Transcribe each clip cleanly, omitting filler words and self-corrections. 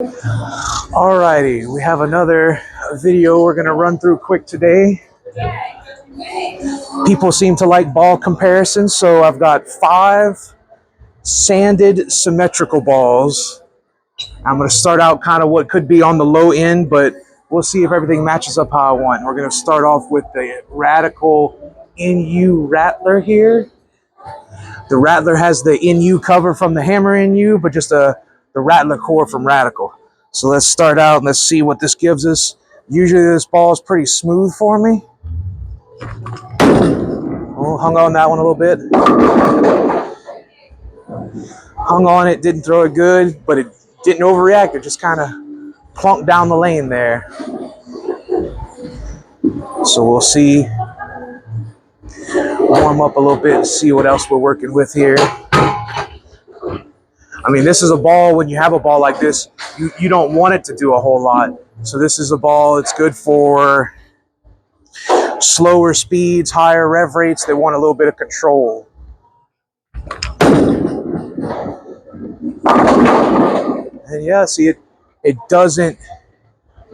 Alrighty, we have another video we're gonna run through quick today. People seem to like ball comparisons, so I've got 5 sanded symmetrical balls. I'm gonna start out kind of what could be on the low end, but we'll see if everything matches up how I want. We're gonna start off with the Radical NU Rattler here. The Rattler has the NU cover from the Hammerhead NU, but just the Rattler core from Radical. So let's start out and let's see what this gives us. Usually this ball is pretty smooth for me. Oh, hung on that one a little bit. Hung on it, didn't throw it good, but it didn't overreact. It just kind of plunked down the lane there. So we'll see. Warm up a little bit and see what else we're working with here. I mean, this is a ball, when you have a ball like this, you don't want it to do a whole lot. So this is a ball that's good for slower speeds, higher rev rates. They want a little bit of control. And yeah, see, it doesn't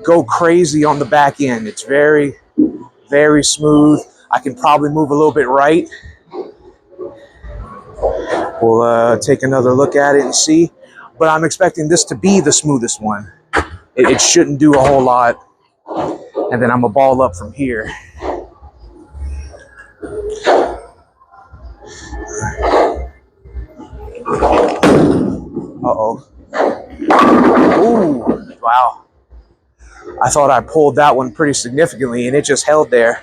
go crazy on the back end. It's very, very smooth. I can probably move a little bit right. We'll take another look at it and see. But I'm expecting this to be the smoothest one. It shouldn't do a whole lot. And then I'm going to ball up from here. Uh-oh. Ooh, wow. I thought I pulled that one pretty significantly, and it just held there.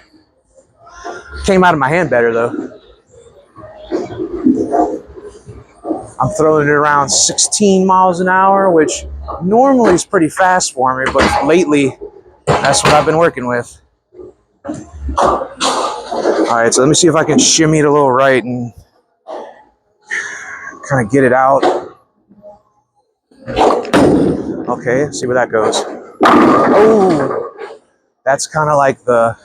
Came out of my hand better, though. I'm throwing it around 16 miles an hour, which normally is pretty fast for me, but lately, that's what I've been working with. All right, so let me see if I can shimmy it a little right and kind of get it out. Okay, see where that goes. Oh, that's kind of like the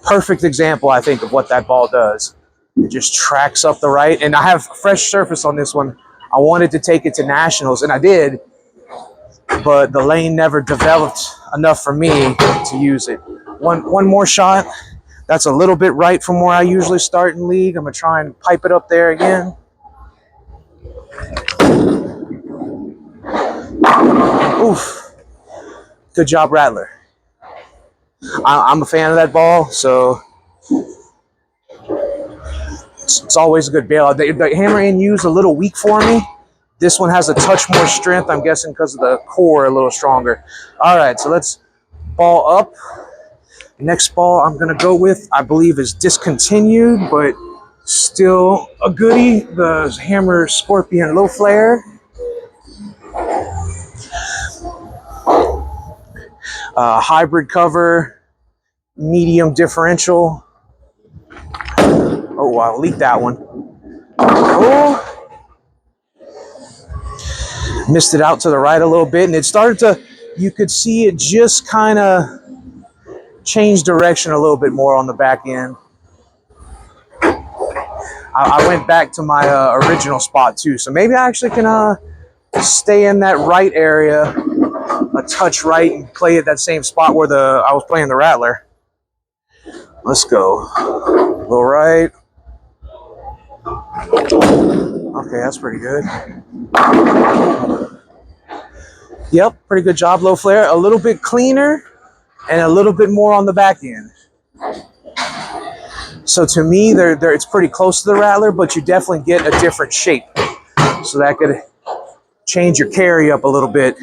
perfect example, I think, of what that ball does. It just tracks up the right, and I have fresh surface on this one. I wanted to take it to nationals, and I did, but the lane never developed enough for me to use it. One more shot. That's a little bit right from where I usually start in league. I'm gonna try and pipe it up there again. Oof. Good job, Rattler. I'm a fan of that ball, so it's always a good bail. The Hammerhead NU is a little weak for me. This one has a touch more strength, I'm guessing because of the core a little stronger. All right, so let's ball up. Next ball I'm going to go with, I believe, is discontinued, but still a goodie. The Hammer Scorpion Low Flare. Hybrid cover, medium differential. Oh, I leaked that one. Oh, missed it out to the right a little bit, and it started to, you could see it just kind of change direction a little bit more on the back end. I went back to my original spot too, so maybe I actually can stay in that right area, a touch right, and play at that same spot where I was playing the Rattler. Let's go. A little right. Okay, that's pretty good. Yep, pretty good job, low flare. A little bit cleaner and a little bit more on the back end. So to me, it's pretty close to the Rattler, but you definitely get a different shape. So that could change your carry up a little bit.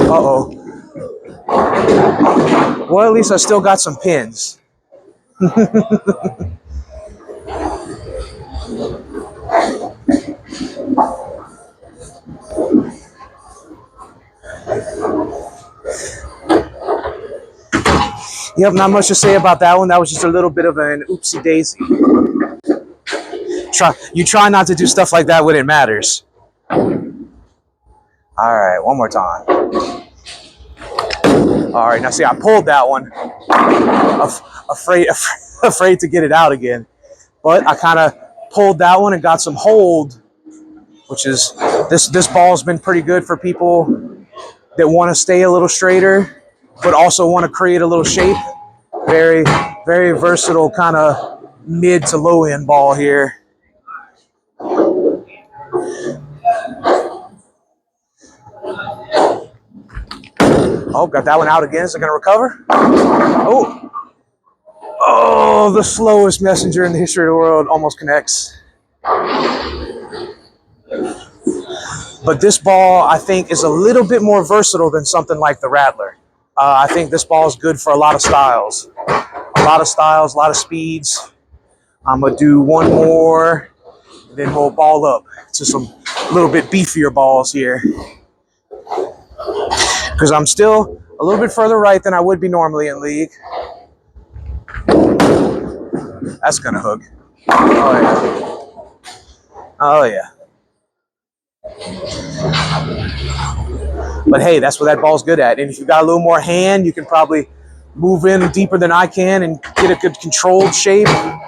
Uh-oh. Well, at least I still got some pins. Yep, not much to say about that one. That was just a little bit of an oopsie daisy. You try not to do stuff like that when it matters. All right, one more time. All right, now see, I pulled that one. Afraid to get it out again. But I kind of pulled that one and got some hold, which is, this ball's been pretty good for people that want to stay a little straighter, but also want to create a little shape. Very, very versatile kind of mid to low end ball here. Oh, got that one out again. Is it going to recover? Oh. Oh, the slowest messenger in the history of the world almost connects. But this ball, I think, is a little bit more versatile than something like the Rattler. I think this ball is good for a lot of styles. A lot of speeds. I'm going to do one more, then we'll ball up to some little bit beefier balls here. Because I'm still a little bit further right than I would be normally in league. That's going to hook. Oh, yeah. Oh, yeah. But hey, that's what that ball's good at. And if you've got a little more hand, you can probably move in deeper than I can and get a good controlled shape. And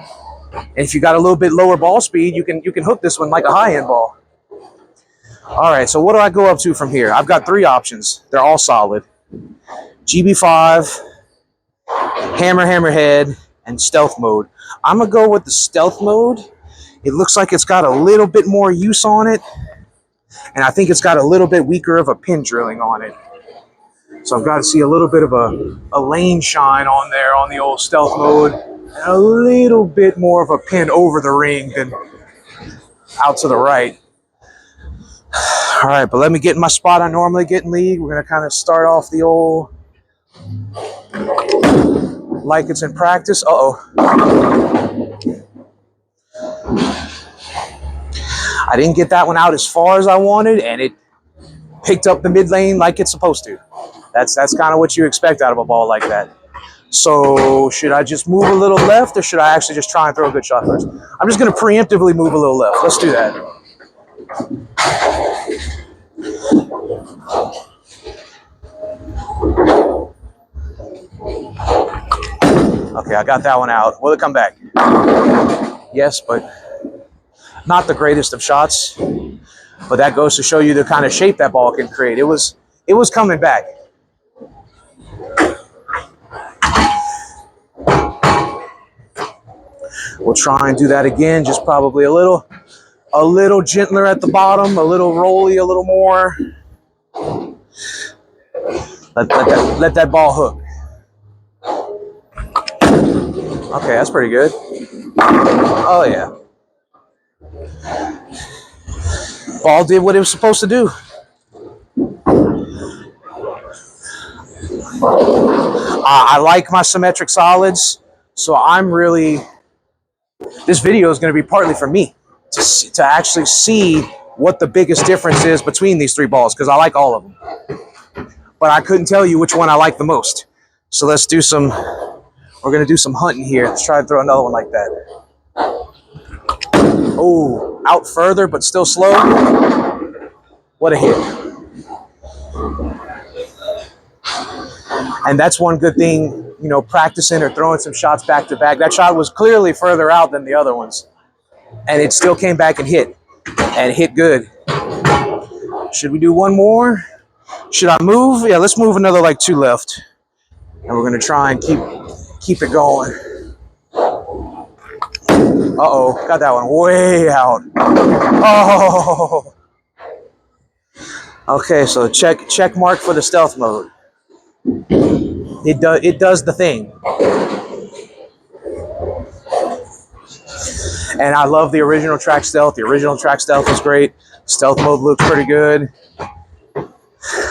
if you got a little bit lower ball speed, you can hook this one like a high-end ball. All right, so what do I go up to from here? I've got 3 options. They're all solid. GB5, Hammerhead, and stealth mode. I'm going to go with the stealth mode. It looks like it's got a little bit more use on it. And I think it's got a little bit weaker of a pin drilling on it. So I've got to see a little bit of a lane shine on there on the old stealth mode. And a little bit more of a pin over the ring than out to the right. All right, but let me get in my spot I normally get in league. We're going to kind of start off the old like it's in practice. Uh-oh. I didn't get that one out as far as I wanted, and it picked up the mid lane like it's supposed to. That's kind of what you expect out of a ball like that. So should I just move a little left, or should I actually just try and throw a good shot first? I'm just going to preemptively move a little left. Let's do that. Okay, I got that one out. Will it come back? Yes, but not the greatest of shots. But that goes to show you the kind of shape that ball can create. It was coming back. We'll try and do that again, just probably a little gentler at the bottom, a little rolly, a little more. Let that ball hook. Okay, that's pretty good. Oh, yeah. Ball did what it was supposed to do. I like my symmetric solids, so I'm really... This video is going to be partly for me to actually see what the biggest difference is between these 3 balls, because I like all of them. But I couldn't tell you which one I like the most. So let's do some... We're going to do some hunting here. Let's try to throw another one like that. Oh, out further, but still slow. What a hit. And that's one good thing, you know, practicing or throwing some shots back to back. That shot was clearly further out than the other ones. And it still came back and hit. And hit good. Should we do one more? Should I move? Yeah, let's move another like 2 left. And we're going to try and keep it going. Uh-oh, got that one way out. Oh. Okay, so check mark for the stealth mode. It does the thing. And I love the original track stealth. The original track stealth is great. Stealth mode looks pretty good.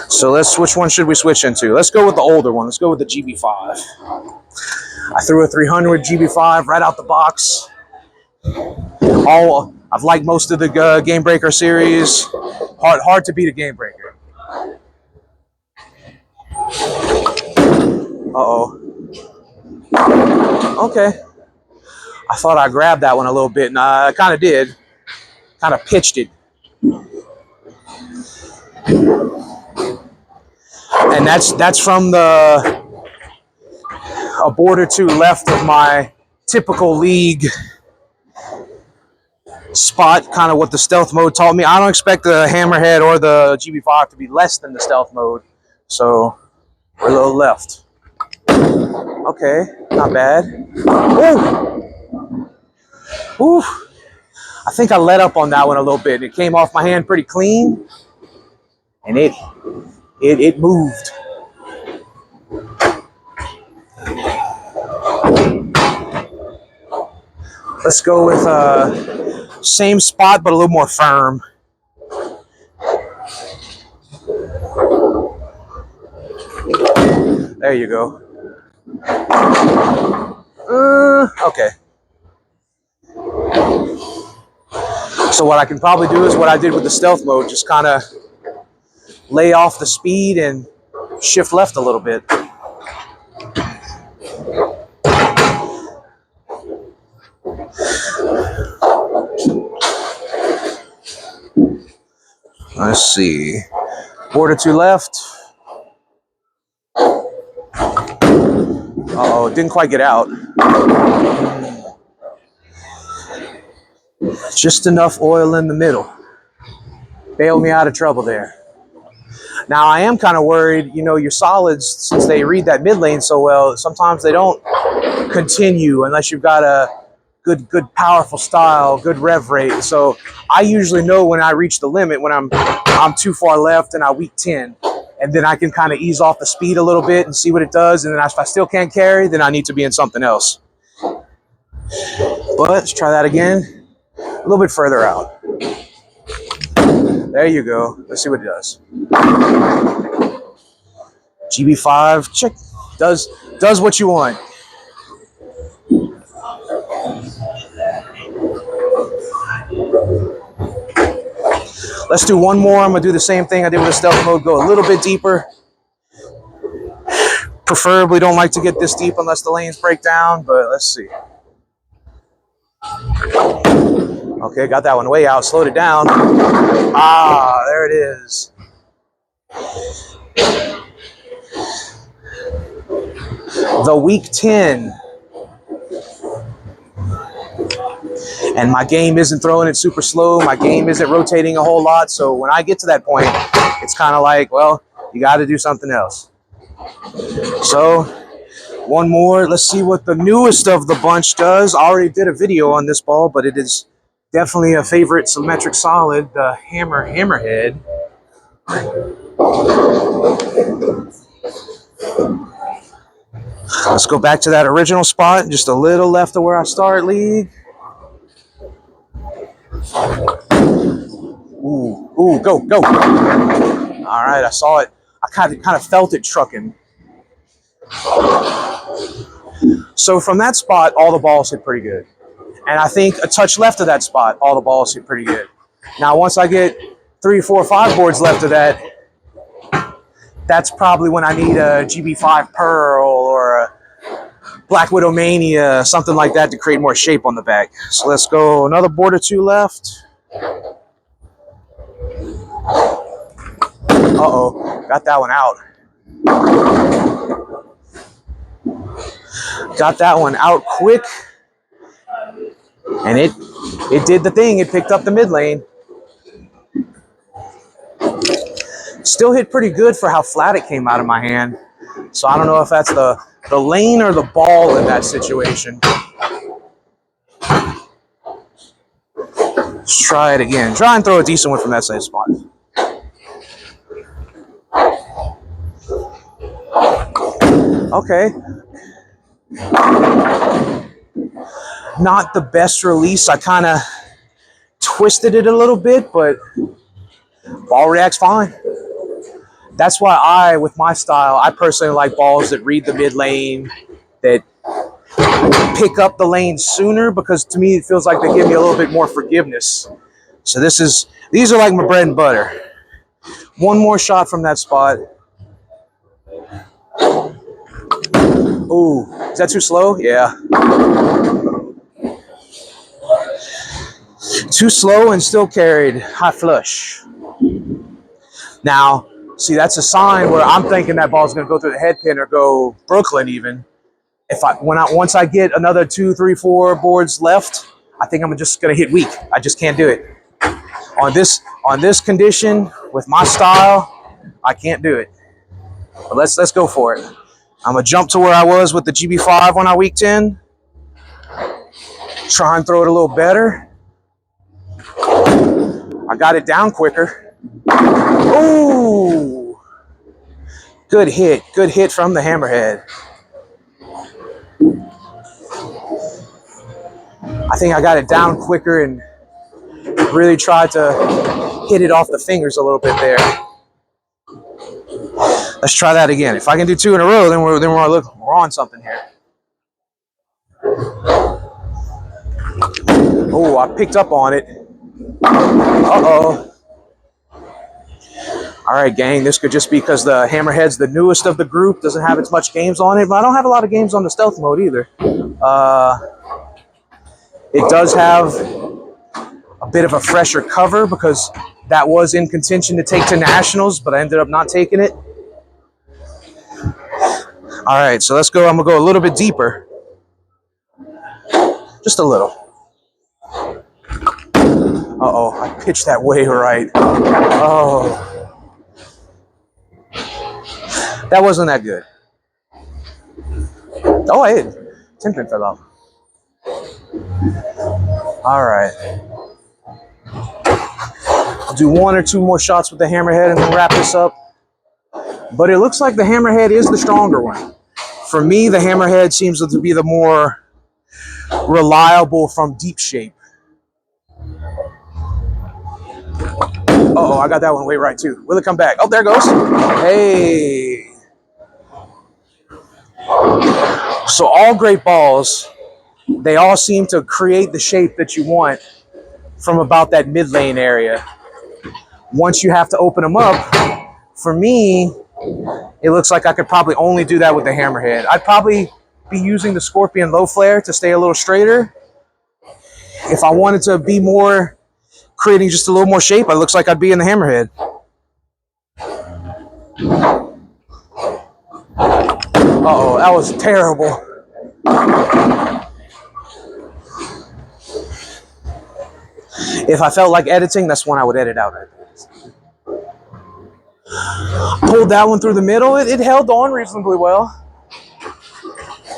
So which one should we switch into? Let's go with the older one. Let's go with the GB5. I threw a 300 GB5 right out the box. I've liked most of the Game Breaker series. Hard to beat a Game Breaker. Uh-oh. Okay. I thought I grabbed that one a little bit, and I kind of did. Kind of pitched it. And that's from a board or 2 left of my typical league spot, kind of what the stealth mode taught me. I don't expect the Hammerhead or the GB5 to be less than the stealth mode. So we're a little left. Okay, not bad. Ooh! Ooh! I think I let up on that one a little bit. It came off my hand pretty clean, and it moved. Let's go with same spot, but a little more firm. There you go. Okay. So what I can probably do is what I did with the stealth mode, just kind of lay off the speed and shift left a little bit. Let's see. Border to left. Uh-oh, didn't quite get out. Just enough oil in the middle. Bailed me out of trouble there. Now, I am kind of worried, you know, your solids, since they read that mid lane so well, sometimes they don't continue unless you've got a good powerful style, good rev rate. So I usually know when I reach the limit, when I'm too far left and I weak 10. And then I can kind of ease off the speed a little bit and see what it does. And then if I still can't carry, then I need to be in something else. But let's try that again. A little bit further out. There you go. Let's see what it does. GB5, check. Does what you want. Let's do one more. I'm going to do the same thing I did with the stealth mode. Go a little bit deeper. Preferably don't like to get this deep unless the lanes break down, but let's see. Okay, got that one way out. Slowed it down. Ah, there it is. The weak 10. And my game isn't throwing it super slow. My game isn't rotating a whole lot. So when I get to that point, it's kind of like, well, you got to do something else. So one more. Let's see what the newest of the bunch does. I already did a video on this ball, but it is definitely a favorite symmetric solid, the Hammerhead. Let's go back to that original spot, just a little left of where I start lead. Ooh, go. All right, I saw it. I kind of felt it trucking. So from that spot, all the balls hit pretty good. And I think a touch left of that spot, all the balls hit pretty good. Now, once I get 3, 4, 5 boards left of that, that's probably when I need a GB5 Pearl or a Black Widow Mania, something like that to create more shape on the back. So let's go another board or 2 left. Uh-oh, got that one out. Got that one out quick. And it did the thing. It picked up the mid lane. Still hit pretty good for how flat it came out of my hand. So I don't know if that's the lane or the ball in that situation. Let's try it again. Try and throw a decent one from that same spot. Okay. Not the best release. I kind of twisted it a little bit, but ball reacts fine. That's why with my style, I personally like balls that read the mid lane, that pick up the lane sooner, because to me it feels like they give me a little bit more forgiveness. So these are like my bread and butter. One more shot from that spot. Ooh, is that too slow? Yeah. Too slow and still carried high flush. Now, see, that's a sign where I'm thinking that ball's going to go through the head pin or go Brooklyn even. Once I get another 2, 3, 4 boards left, I think I'm just gonna hit weak. I just can't do it. On this condition, with my style, I can't do it. But let's go for it. I'm gonna jump to where I was with the GB5 on our week 10. Try and throw it a little better. I got it down quicker. Ooh! Good hit from the Hammerhead. I think I got it down quicker and really tried to hit it off the fingers a little bit there. Let's try that again. If I can do 2 in a row, then we're on something here. Oh, I picked up on it. Uh-oh. All right, gang, this could just be because the Hammerhead's the newest of the group, doesn't have as much games on it, but I don't have a lot of games on the stealth mode either. It does have a bit of a fresher cover because that was in contention to take to nationals, but I ended up not taking it. All right, so let's go. I'm gonna go a little bit deeper. Just a little. Uh-oh, I pitched that way right. Oh. That wasn't that good. Oh, I hit. 10 pin fell off. All right. I'll do 1 or 2 more shots with the Hammerhead and then wrap this up. But it looks like the Hammerhead is the stronger one. For me, the Hammerhead seems to be the more reliable from deep shape. Uh-oh, I got that one way right too. Will it come back? Oh, there it goes. Hey. So all great balls, they all seem to create the shape that you want from about that mid lane area. Once you have to open them up, for me, it looks like I could probably only do that with the Hammerhead. I'd probably be using the Scorpion low flare to stay a little straighter. If I wanted to be more, creating just a little more shape, it looks like I'd be in the Hammerhead. Uh-oh, that was terrible. If I felt like editing, that's one I would edit out. Pulled that one through the middle. It held on reasonably well.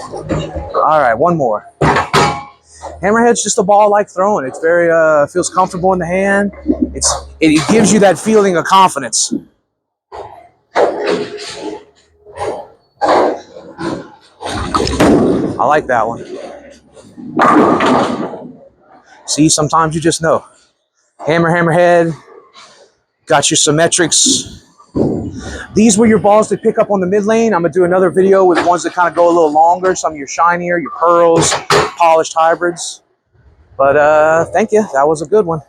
All right, one more. Hammerhead's just a ball I like throwing. It's very feels comfortable in the hand. It gives you that feeling of confidence. I like that one. See, sometimes you just know. Hammerhead, got your symmetrics. These were your balls that pick up on the mid lane. I'm gonna do another video with ones that kind of go a little longer, some of your shinier, your pearls, polished hybrids. But thank you, that was a good one.